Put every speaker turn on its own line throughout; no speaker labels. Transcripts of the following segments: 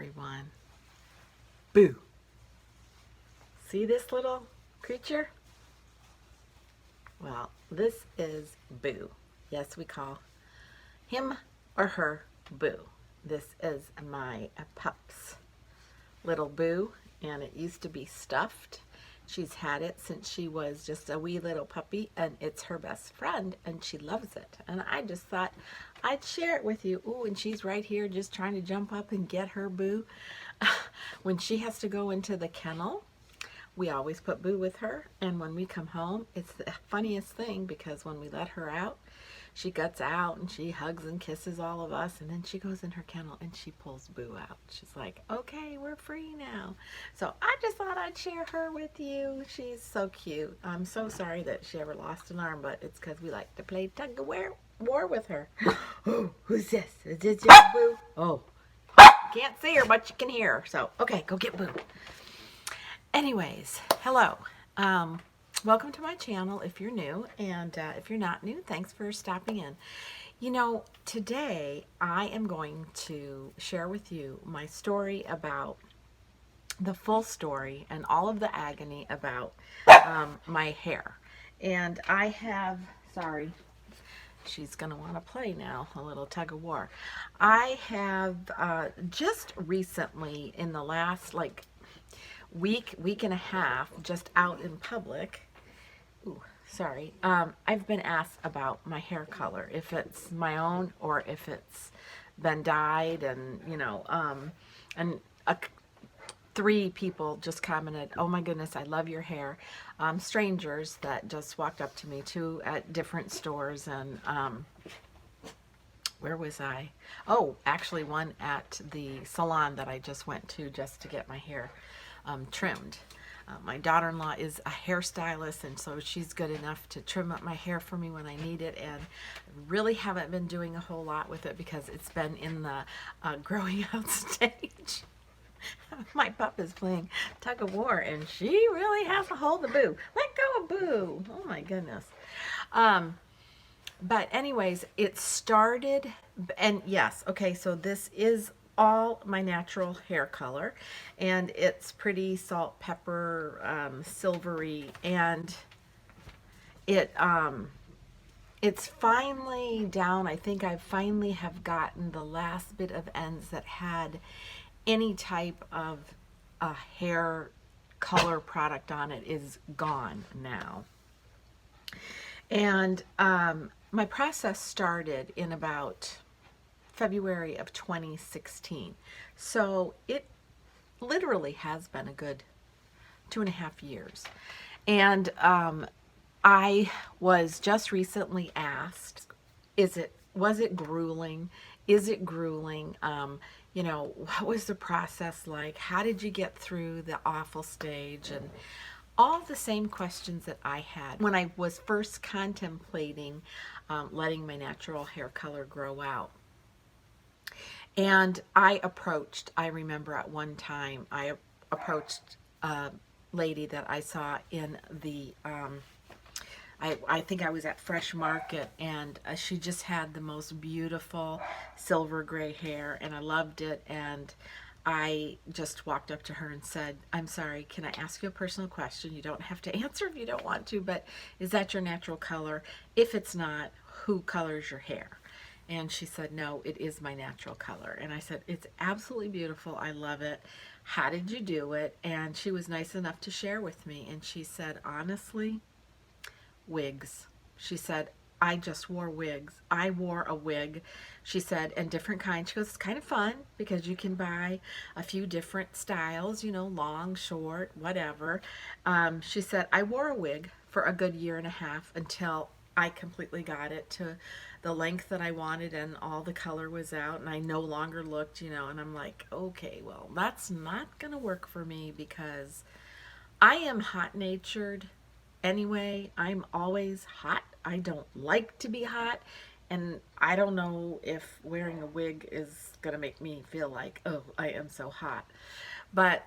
everyone. Boo. See this little creature? Well, this is Boo. Yes, we call him or her Boo. This is my pup's little Boo, and it used to be stuffed. She's had it since she was just a wee little puppy, and it's her best friend, and she loves it. And I just thought I'd share it with you. Ooh, and she's right here just trying to jump up and get her Boo. When she has to go into the kennel, we always put Boo with her, and when we come home, it's the funniest thing because when we let her out, she gets out and she hugs and kisses all of us, and then she goes in her kennel and she pulls Boo out. She's like, okay, we're free now. So I just thought I'd share her with you. She's so cute. I'm so sorry that she ever lost an arm, but it's because we like to play tug of war with her. Oh, who's this? Is this your Boo? Oh, can't see her, but you can hear her. So, okay, go get Boo. Anyways, hello. Welcome to my channel if you're new, and if you're not new, thanks for stopping in. You know, today I am going to share with you my story about the full story and all of the agony about my hair. And I have, sorry, she's going to want to play now, a little tug of war. I have just recently, in the last week and a half, just out in public, I've been asked about my hair color, if it's my own or if it's been dyed, and and three people just commented, oh my goodness, I love your hair. Strangers that just walked up to me, two at different stores, and where was I? Oh, actually one at the salon that I just went to just to get my hair trimmed. My daughter-in-law is a hairstylist, and so she's good enough to trim up my hair for me when I need it, and really haven't been doing a whole lot with it because it's been in the growing out stage. My pup is playing tug of war, and she really has a hold of Boo. Let go of Boo. Oh my goodness. But anyways, it started, and yes, okay, so this is all my natural hair color, and it's pretty salt, pepper, silvery, and it's finally down. I think I finally have gotten the last bit of ends that had any type of a hair color product on it is gone now. And my process started in about February of 2016. So it literally has been a good 2.5 years. And I was just recently asked, was it grueling? Is it grueling? What was the process like? How did you get through the awful stage? And all the same questions that I had when I was first contemplating letting my natural hair color grow out. And I remember at one time, I approached a lady that I saw in the, I think I was at Fresh Market, and she just had the most beautiful silver gray hair, and I loved it. And I just walked up to her and said, I'm sorry, can I ask you a personal question? You don't have to answer if you don't want to, but is that your natural color? If it's not, who colors your hair? And she said, no, it is my natural color. And I said, it's absolutely beautiful. I love it. How did you do it? And she was nice enough to share with me. And she said, honestly, wigs. She said, I just wore wigs. I wore a wig, she said, and different kinds. She goes, it's kind of fun because you can buy a few different styles, long, short, whatever. She said, I wore a wig for a good 1.5 years until I completely got it to the length that I wanted, and all the color was out, and I no longer looked, and I'm like, okay, well, that's not gonna work for me because I am hot-natured anyway. I'm always hot. I don't like to be hot, and I don't know if wearing a wig is gonna make me feel like, oh, I am so hot. But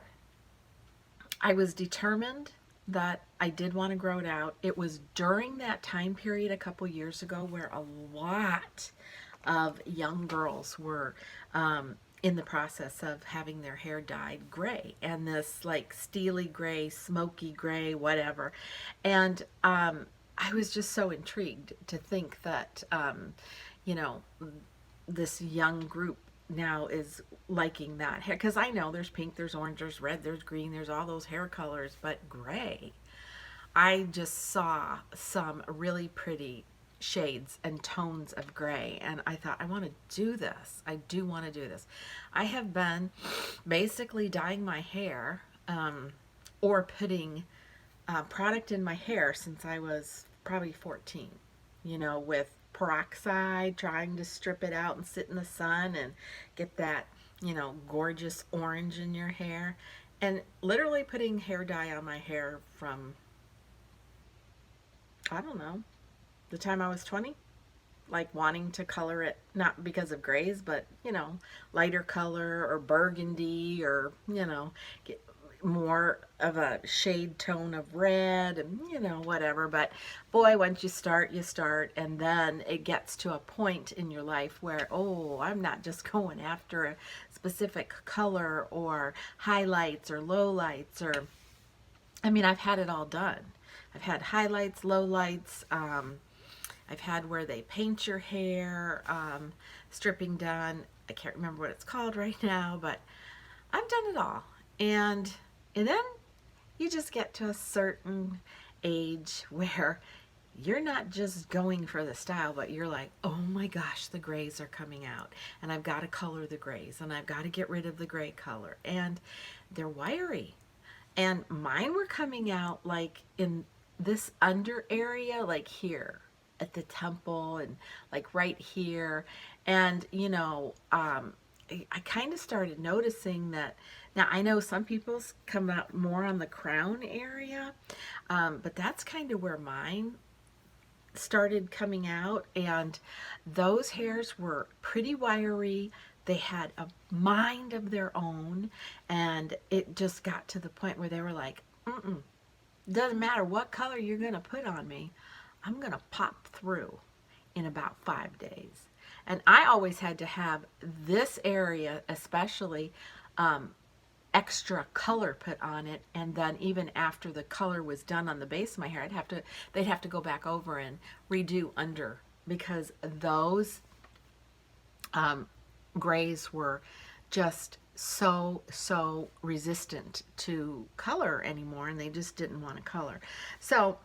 I was determined that I did want to grow it out. It was during that time period a couple years ago where a lot of young girls were in the process of having their hair dyed gray, and this like steely gray, smoky gray, whatever. And I was just so intrigued to think that, you know, this young group now is liking that hair, because I know there's pink, there's orange, there's red, there's green, there's all those hair colors, but gray, I just saw some really pretty shades and tones of gray, and I thought, I want to do this. I do want to do this. I have been basically dyeing my hair, or putting product in my hair since I was probably 14, with peroxide, trying to strip it out and sit in the sun and get that, gorgeous orange in your hair. And literally putting hair dye on my hair from, I don't know, the time I was 20, like wanting to color it, not because of grays, but, lighter color or burgundy, or, get more of a shade tone of red, and, whatever. But boy, once you start, you start. And then it gets to a point in your life where, oh, I'm not just going after a specific color or highlights or lowlights, or, I mean, I've had it all done. I've had highlights, lowlights. I've had where they paint your hair, stripping done. I can't remember what it's called right now, but I've done it all. And then you just get to a certain age where you're not just going for the style, but you're like, oh my gosh, the grays are coming out, and I've got to color the grays, and I've got to get rid of the gray color. And they're wiry. And mine were coming out like in this under area, like here at the temple, and like right here. And, I kind of started noticing that. Now, I know some people's come out more on the crown area, but that's kind of where mine started coming out. And those hairs were pretty wiry. They had a mind of their own, and it just got to the point where they were like, mm-mm, doesn't matter what color you're going to put on me, I'm going to pop through in about 5 days. And I always had to have this area, especially, extra color put on it. And then even after the color was done on the base of my hair, they'd have to go back over and redo under, because those grays were just so resistant to color anymore, and they just didn't want to color. So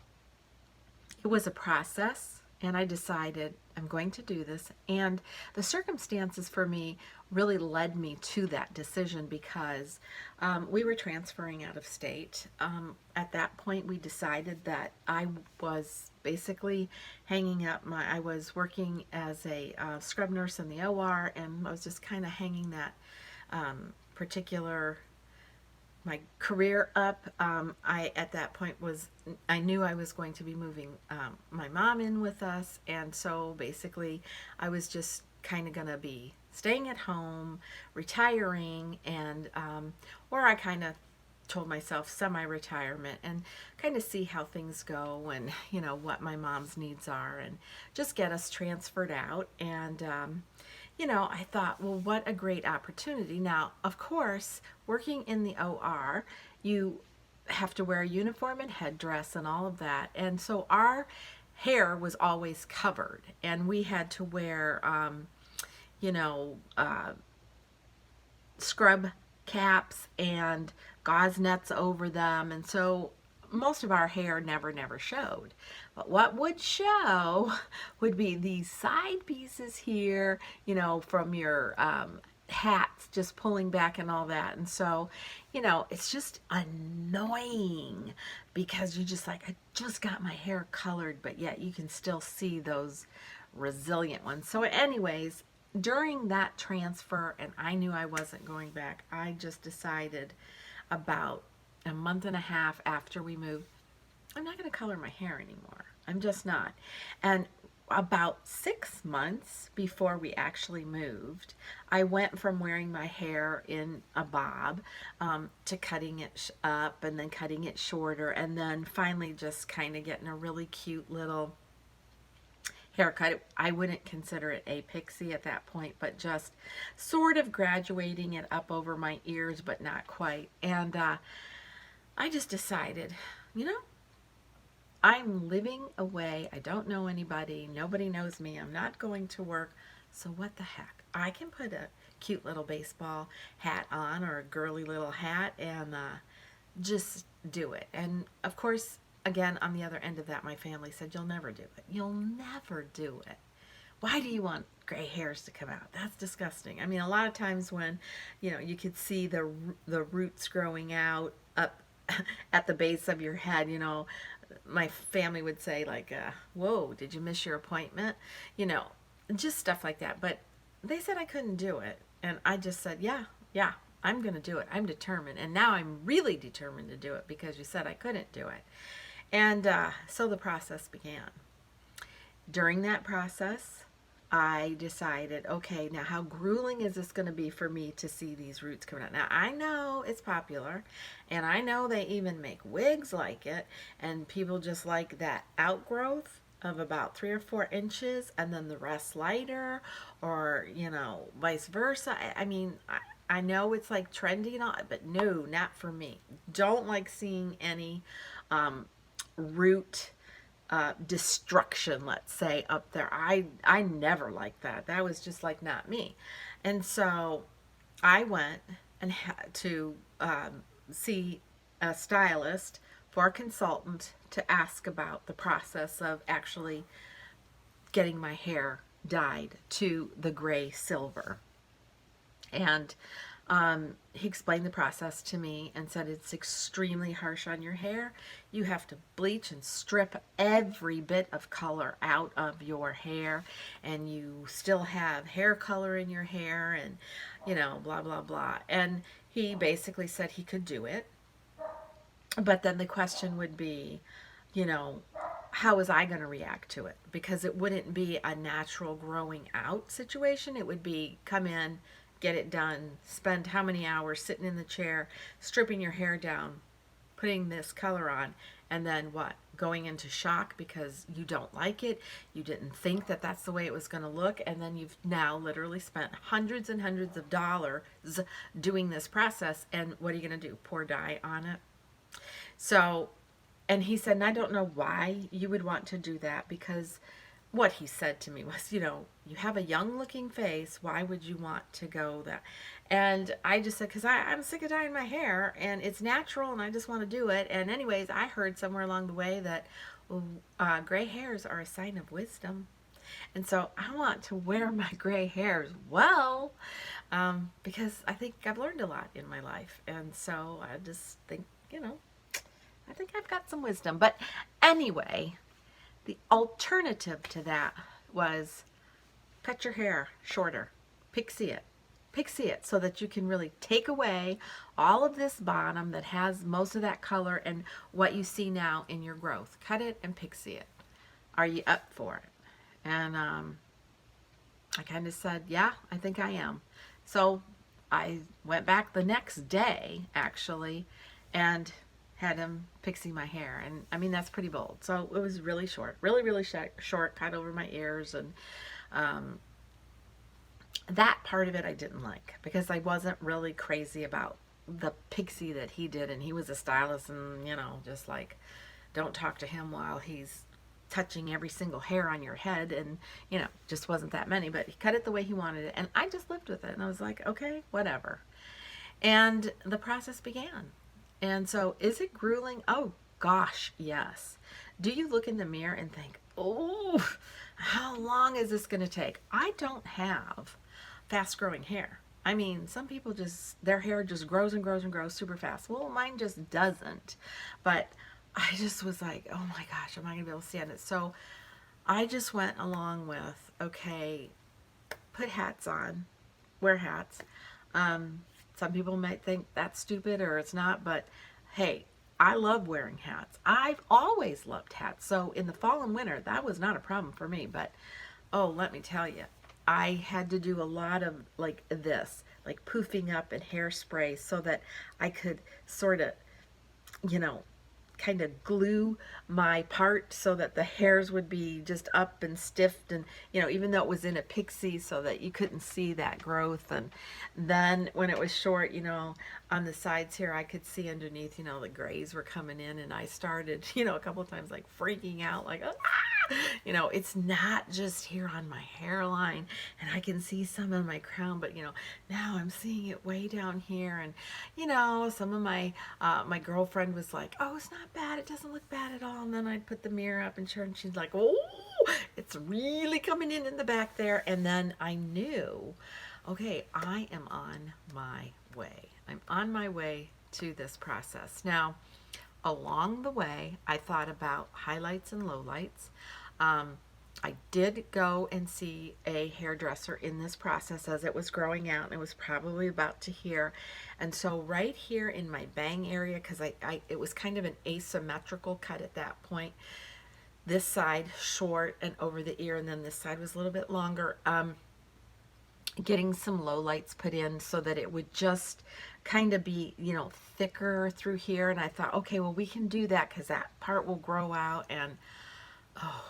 it was a process, and I decided I'm going to do this. And the circumstances for me really led me to that decision, because we were transferring out of state. At that point, we decided that I was basically I was working as a scrub nurse in the OR, and I was just kind of hanging that particular my career up. I at that point I knew I was going to be moving my mom in with us, and so basically I was just kind of gonna be staying at home, retiring, and or I kind of told myself semi-retirement, and kind of see how things go, and what my mom's needs are, and just get us transferred out. And I thought, well, what a great opportunity. Now, of course, working in the OR, you have to wear a uniform and headdress and all of that. And so our hair was always covered, and we had to wear, scrub caps and gauze nets over them. And so most of our hair never showed. But what would show would be these side pieces here, from your hats just pulling back and all that. And so, it's just annoying, because you're just like, I just got my hair colored, but yet you can still see those resilient ones. So anyways, during that transfer, and I knew I wasn't going back, I just decided about a month and a half after we moved, I'm not going to color my hair anymore. I'm just not. And about 6 months before we actually moved, I went from wearing my hair in a bob to cutting it up, and then cutting it shorter, and then finally just kind of getting a really cute little haircut. I wouldn't consider it a pixie at that point, but just sort of graduating it up over my ears, but not quite. And I just decided, you know, I'm living away. I don't know anybody. Nobody knows me. I'm not going to work. So what the heck? I can put a cute little baseball hat on, or a girly little hat, and just do it. And of course, again, on the other end of that, my family said, you'll never do it. You'll never do it. Why do you want gray hairs to come out? That's disgusting. I mean, a lot of times when, you could see the roots growing out up at the base of your head, my family would say, like, whoa, did you miss your appointment? Just stuff like that. But they said I couldn't do it. And I just said, yeah, I'm going to do it. I'm determined. And now I'm really determined to do it because you said I couldn't do it. And so the process began. During that process, I decided, okay, now how grueling is this going to be for me to see these roots coming out? Now, I know it's popular, and I know they even make wigs like it, and people just like that outgrowth of about 3 or 4 inches, and then the rest lighter, or, vice versa. I mean, I know it's like trendy and all, but no, not for me. Don't like seeing any root destruction, let's say, up there. I never liked that. That was just like not me. And so I went and had to see a stylist for a consultant to ask about the process of actually getting my hair dyed to the gray silver. And he explained the process to me and said it's extremely harsh on your hair. You have to bleach and strip every bit of color out of your hair, and you still have hair color in your hair, and blah blah blah. And he basically said he could do it, but then the question would be, how was I going to react to it? Because it wouldn't be a natural growing out situation. It would be come in, get it done, spend how many hours sitting in the chair, stripping your hair down, putting this color on, and then what? Going into shock because you don't like it. You didn't think that that's the way it was going to look, and then you've now literally spent hundreds and hundreds of dollars doing this process, and what are you going to do? Pour dye on it? So, and he said, and I don't know why you would want to do that, because what he said to me was, you have a young looking face. Why would you want to go that? And I just said, because I'm sick of dyeing my hair, and it's natural, and I just want to do it. And anyways, I heard somewhere along the way that gray hairs are a sign of wisdom. And so I want to wear my gray hairs well, because I think I've learned a lot in my life. And so I just think, I think I've got some wisdom. But anyway, the alternative to that was cut your hair shorter, pixie it so that you can really take away all of this bottom that has most of that color and what you see now in your growth. Cut it and pixie it. Are you up for it? And I kind of said, yeah, I think I am. So I went back the next day, actually, and had him pixie my hair. And I mean, that's pretty bold. So it was really short, really short, cut over my ears. And that part of it I didn't like, because I wasn't really crazy about the pixie that he did. And he was a stylist, and just like, don't talk to him while he's touching every single hair on your head, and just wasn't that many. But he cut it the way he wanted it, and I just lived with it, and I was like, okay, whatever. And the process began. And so, is it grueling? Oh gosh, yes. Do you look in the mirror and think, oh, how long is this going to take? I don't have fast growing hair. I mean, some people their hair just grows and grows and grows super fast. Well, mine just doesn't. But I just was like, oh my gosh, am I going to be able to stand it? So I just went along with, okay, put hats on, wear hats. Some people might think that's stupid or it's not, but hey, I love wearing hats. I've always loved hats. So in the fall and winter, that was not a problem for me. But, oh, let me tell you, I had to do a lot of like this, like poofing up and hairspray so that I could sort of, kind of glue my part so that the hairs would be just up and stiffed, and even though it was in a pixie, so that you couldn't see that growth. And then when it was short, on the sides here, I could see underneath, the grays were coming in, and I started, a couple of times like freaking out, like, ah! It's not just here on my hairline, and I can see some on my crown, but now I'm seeing it way down here. And some of my girlfriend was like, oh, it's not bad, it doesn't look bad at all. And then I'd put the mirror up and show her, and she's like, oh, it's really coming in the back there. And then I knew, okay, I am on my way. I'm on my way to this process. Now, along the way, I thought about highlights and lowlights. I did go and see a hairdresser in this process as it was growing out, and it was probably about to here. And so right here in my bang area, because it was kind of an asymmetrical cut at that point, this side short and over the ear, and then this side was a little bit longer, getting some lowlights put in so that it would just kind of be, thicker through here. And I thought, okay, well, we can do that because that part will grow out. And oh,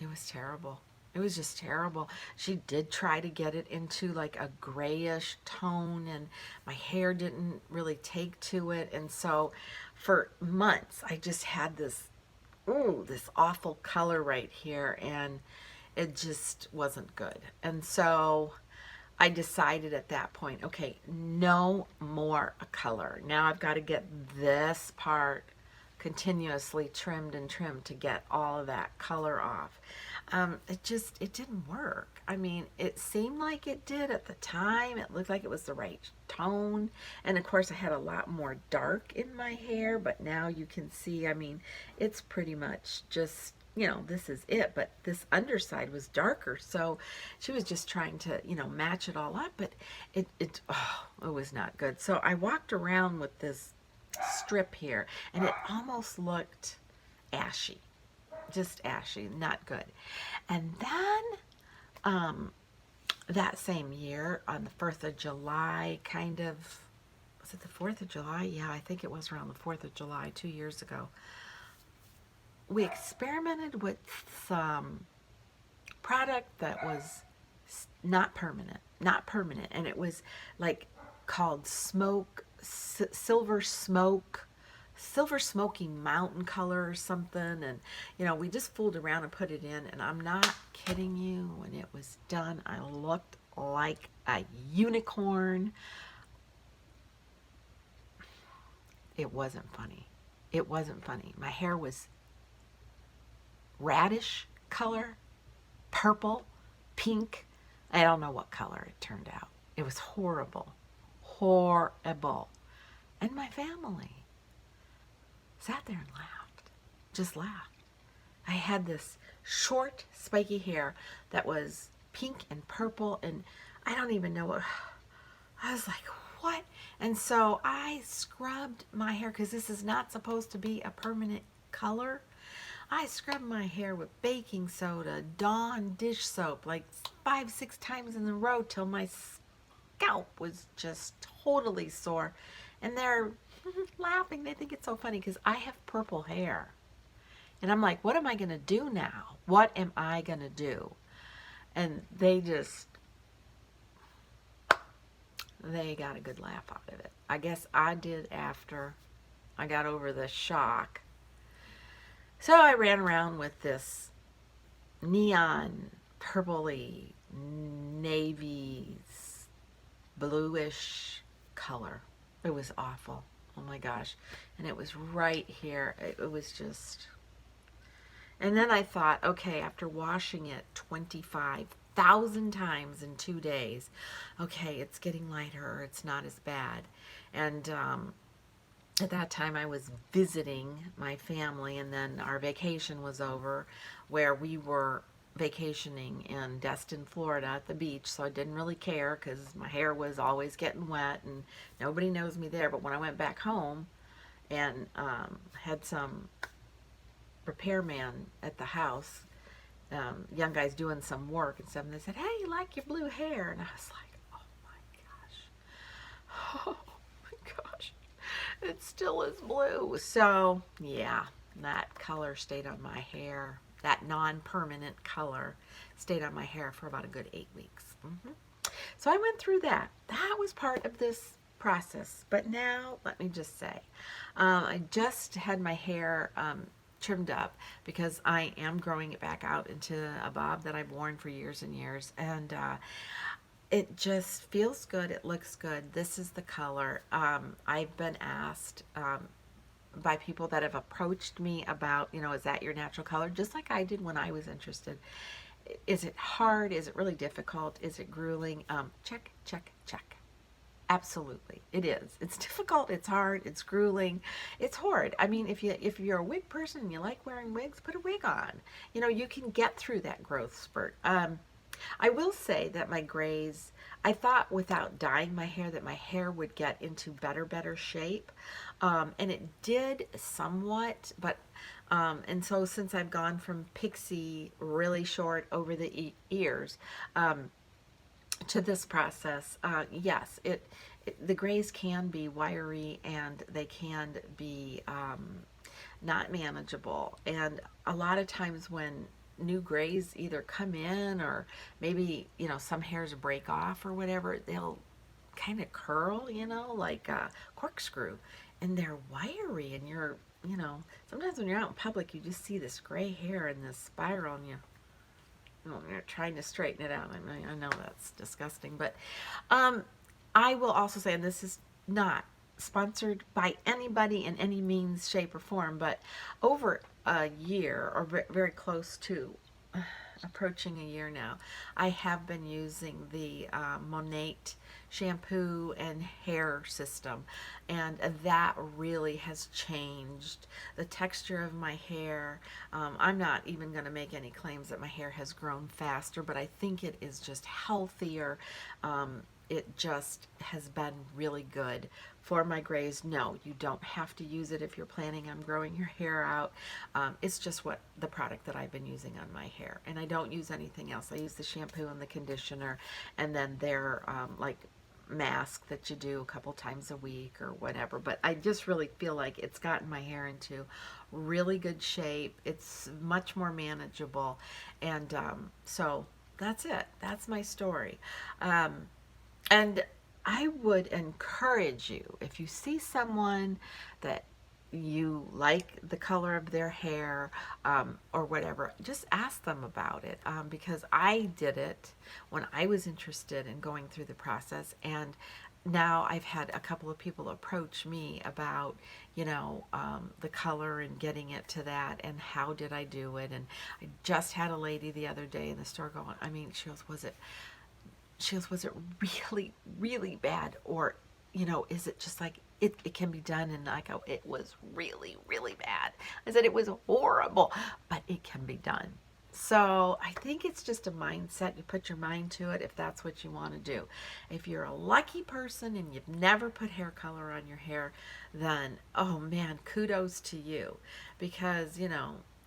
it was terrible. It was just terrible. She did try to get it into like a grayish tone, and my hair didn't really take to it. And so for months, I just had this, ooh, this awful color right here, and it just wasn't good. And so I decided at that point, okay, no more color. Now I've got to get this part continuously trimmed and trimmed to get all of that color off. It didn't work. I mean, it seemed like it did at the time. It looked like it was the right tone. And of course I had a lot more dark in my hair, but now you can see, I mean, it's pretty much just, this is it, but this underside was darker. So she was just trying to, match it all up, but it was not good. So I walked around with this strip here, and it almost looked ashy, just ashy, not good. And then that same year, on the 4th of July, kind of, was it the 4th of July? Yeah, I think it was around the 4th of July 2 years ago. We experimented with some product that was not permanent, and it was like called silver smoky mountain color or something. And we just fooled around and put it in, and I'm not kidding you, when it was done, I looked like a unicorn. It wasn't funny. It wasn't funny. My hair was radish color, purple, pink. I don't know what color it turned out. It was horrible. Horrible. And my family sat there and laughed. Just laughed. I had this short, spiky hair that was pink and purple, and I don't even know what. I was like, what? And so I scrubbed my hair, because this is not supposed to be a permanent color. I scrubbed my hair with baking soda, Dawn dish soap, like 5-6 times in a row, till my scalp was just totally sore. And they're laughing. They think it's so funny because I have purple hair. And I'm like, what am I going to do now? What am I going to do? And they got a good laugh out of it. I guess I did after I got over the shock. So I ran around with this neon, purpley, navy, bluish color. It was awful. Oh my gosh. And it was right here. It was just... And then I thought, okay, after washing it 25,000 times in 2 days, okay, it's getting lighter, or it's not as bad. And at that time I was visiting my family, and then our vacation was over, where we were vacationing in Destin, Florida at the beach. So I didn't really care, because my hair was always getting wet and nobody knows me there. But when I went back home and had some repairman at the house, young guys doing some work and stuff, and they said, hey, you like your blue hair? And I was like, oh my gosh. Oh my gosh. It still is blue. So, yeah, that color stayed on my hair. That non-permanent color stayed on my hair for about a good 8 weeks. So I went through that. That was part of this process. But now, let me just say, I just had my hair trimmed up because I am growing it back out into a bob that I've worn for years and years. And it just feels good. It looks good. This is the color. I've been asked by people that have approached me about, is that your natural color? Just like I did when I was interested. Is it hard? Is it really difficult? Is it grueling? Check, check, check. Absolutely, it is. It's difficult. It's hard. It's grueling. It's hard. I mean, if you're a wig person and you like wearing wigs, put a wig on. You can get through that growth spurt. I will say that my grays, I thought without dyeing my hair that my hair would get into better shape. And it did somewhat, but, and so since I've gone from pixie really short over the ears, to this process, yes, the grays can be wiry and they can be not manageable. And a lot of times when new grays either come in or maybe, some hairs break off or whatever, they'll kind of curl, like a corkscrew. And they're wiry and sometimes when you're out in public, you just see this gray hair in this spiral and you're trying to straighten it out. I know that's disgusting, but I will also say, and this is not sponsored by anybody in any means, shape, or form, but over a year, or very close to approaching a year now, I have been using the Monat shampoo and hair system, and that really has changed the texture of my hair. I'm not even going to make any claims that my hair has grown faster, but I think it is just healthier. It just has been really good for my grays. No, you don't have to use it if you're planning on growing your hair out. It's just the product that I've been using on my hair, and I don't use anything else. I use the shampoo and the conditioner, and then their like mask that you do a couple times a week or whatever. But I just really feel like it's gotten my hair into really good shape. It's much more manageable, and so that's it. That's my story. And I would encourage you, if you see someone that you like the color of their hair, or whatever, just ask them about it, because I did it when I was interested in going through the process, and now I've had a couple of people approach me about, the color and getting it to that, and how did I do it. And I just had a lady the other day in the store going, she goes, was it really, really bad? Or, is it just like, it can be done? And I go, it was really, really bad. I said, it was horrible, but it can be done. So I think it's just a mindset. You put your mind to it if that's what you want to do. If you're a lucky person and you've never put hair color on your hair, then, oh man, kudos to you. Because,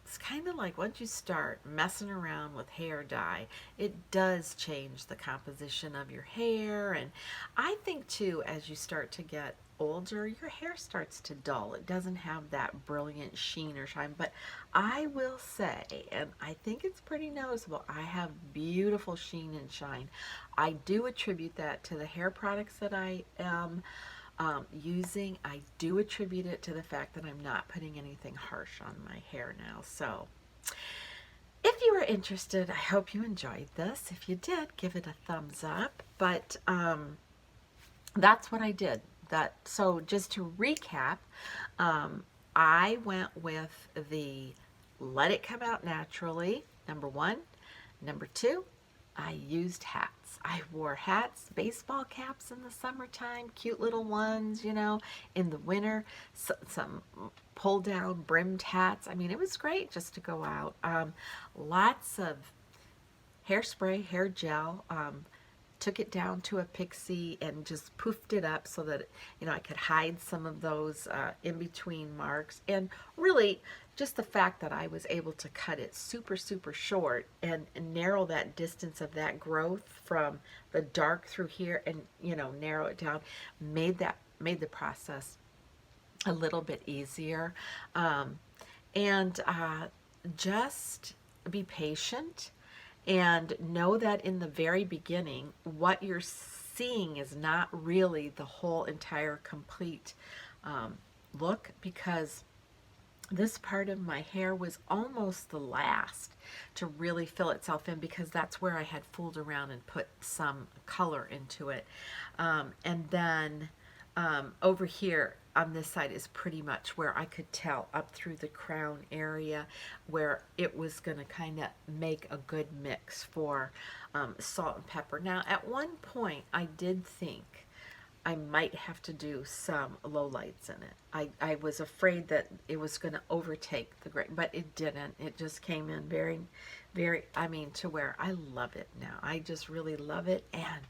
it's kind of like once you start messing around with hair dye, it does change the composition of your hair. And I think too, as you start to get older, your hair starts to dull. It doesn't have that brilliant sheen or shine. But I will say, and I think it's pretty noticeable, I have beautiful sheen and shine. I do attribute that to the hair products that I am using. I do attribute it to the fact that I'm not putting anything harsh on my hair now. So if you were interested, I hope you enjoyed this. If you did, give it a thumbs up. But that's what I did. So just to recap, I went with the let it come out naturally, number one. Number two, I used hats. I wore hats, baseball caps in the summertime, cute little ones, in the winter, some pull down brimmed hats. I mean, it was great just to go out. Lots of hairspray, hair gel, took it down to a pixie and just poofed it up so that, I could hide some of those in-between marks. And really, just the fact that I was able to cut it super, super short and narrow that distance of that growth from the dark through here and, narrow it down, made the process a little bit easier. Um, and just be patient and know that in the very beginning, what you're seeing is not really the whole entire complete look, because this part of my hair was almost the last to really fill itself in, because that's where I had fooled around and put some color into it. And then over here on this side is pretty much where I could tell up through the crown area where it was going to kind of make a good mix for salt and pepper. Now, at one point, I did think I might have to do some lowlights in it. I was afraid that it was going to overtake the gray, but it didn't. It just came in very, very, I mean, to where I love it now. I just really love it, and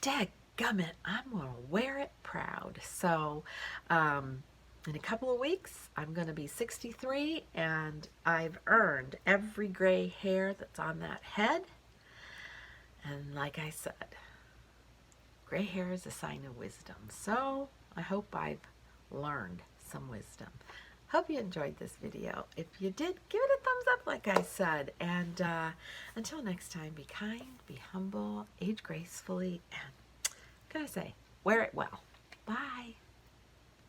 dadgummit, I'm going to wear it proud. So, in a couple of weeks, I'm going to be 63, and I've earned every gray hair that's on that head. And like I said, gray hair is a sign of wisdom. So I hope I've learned some wisdom. Hope you enjoyed this video. If you did, give it a thumbs up like I said. And until next time, be kind, be humble, age gracefully, and what can I say? Wear it well.